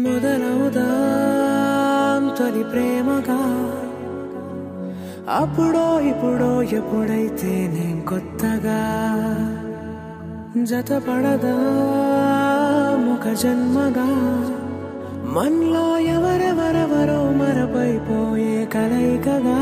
మొదలవుదాం తొలి ప్రేమగా అప్పుడో ఇప్పుడో ఎప్పుడైతే నేను కొత్తగా జతపడదా ఒక జన్మగా మనలో ఎవరెవరెవరో మరపైపోయే కలయికగా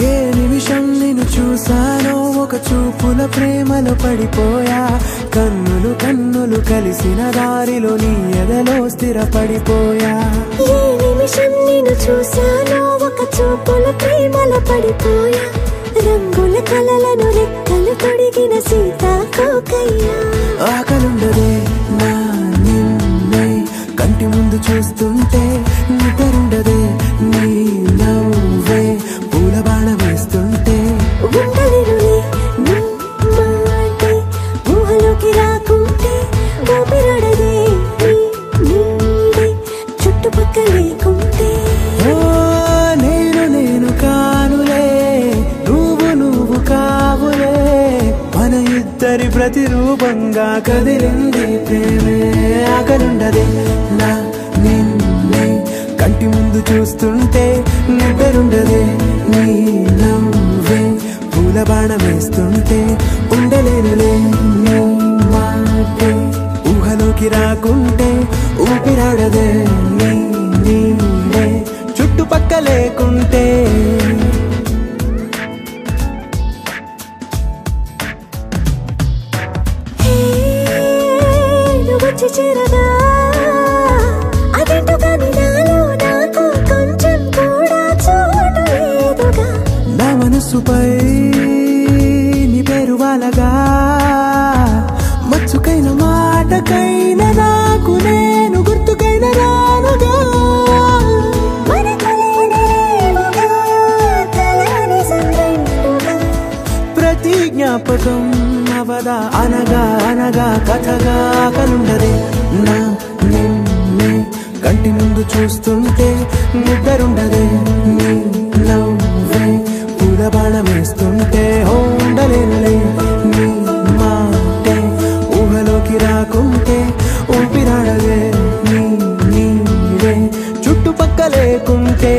ఏ నిమిషం నిన్ను చూసానో ఒక చూపుల ప్రేమలో పడిపోయా కన్నులు కన్నులు కలిసిన దారిలో నీ ఎదలో స్థిరపడిపోయా ఏ నిమిషం నిన్ను చూసానో ఒక చూపుల ప్రేమలో పడిపోయా రంగుల కలలను రెక్కలు తొడిగిన సీతాకోకయ్యా ఆకలుండదే నా నిన్నే కంటి ముందు చూస్తుంటే నిద్రుండదే నీ నవ్వే పూల బాణ వేస్తుంటే ఉండలేనులే నీ మాటే ఊహలోకి రాకుంటే ఊపిరాడదే నీ నీడే చుట్టుపక్కల లేకుంటే ఓ నేను కానులే నువ్వు కావులే మన ఇద్దరి ప్రతిరూపంగా కదిలింది ప్రేమే ఆకలుండదే నా నిన్నే కంటి ముందు చూస్తుంటే నిద్రుండదే నీ నవ్వే పూల బాణ వేస్తుంటే ఉండలేనులే నీ మాటే ఊహలోకి రాకుంటే ఊపిరాడదే నీ నీడే చుట్టుపక్క లేకుంటే వచ్చి చేరగా అదేంటో కానీ నాలో నాకు కొంచెం కూడా చోటు లేదుగా నా మనసుపై నీ పేరు వాలగా మచ్చుకైన మాటకైన నాకు నేను గుర్తుకైన రానుగా ప్రతి జ్ఞాపకం అవదా అనగా అనగా కథగా కలుండదే నా నిన్నే కంటి ముందు చూస్తుంటే నిద్రుండదే నీ నవ్వే పూల బాణ వేస్తుంటే ఉండలేనులే నీ మాటే ఊహలోకి రాకుంటే ఊపిరాడదే నీ నీడే చుట్టుపక్క లేకుంటే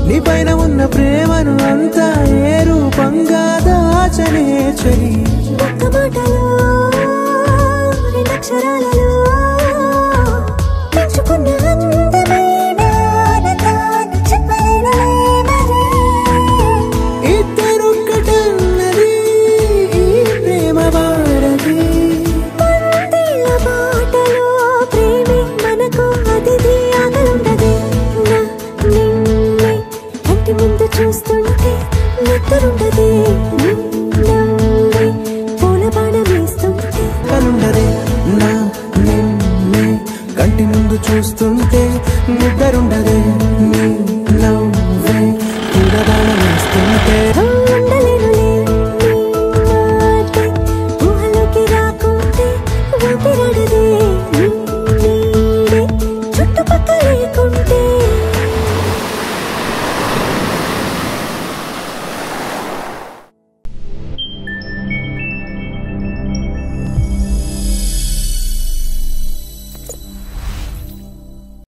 నీ పైన ఉన్న ప్రేమను అంతా ఏ రూపంగా దాచనే చలి ఒక్క మాటలో రెండక్షరాలలో పెంచుకున్న అందమైన ఆనందాన్ని చెప్పలేనులే ఇద్దరొక్కటన్నది ఈ ప్రేమ వారది పందిళ్ళ బాటలో ప్రేమే మనకు అతిథి ఆగలుండదే నా నిన్నే కంటి ముందు చూస్తుంటే నిద్రుండదే నీ నవ్వే పూల బాణ వేస్తుంటే కలుండదే నా నిన్నే కంటి ముందు చూస్తుంటే నిద్రుండదే నీ నవ్వే పూల బాణ వేస్తుంటే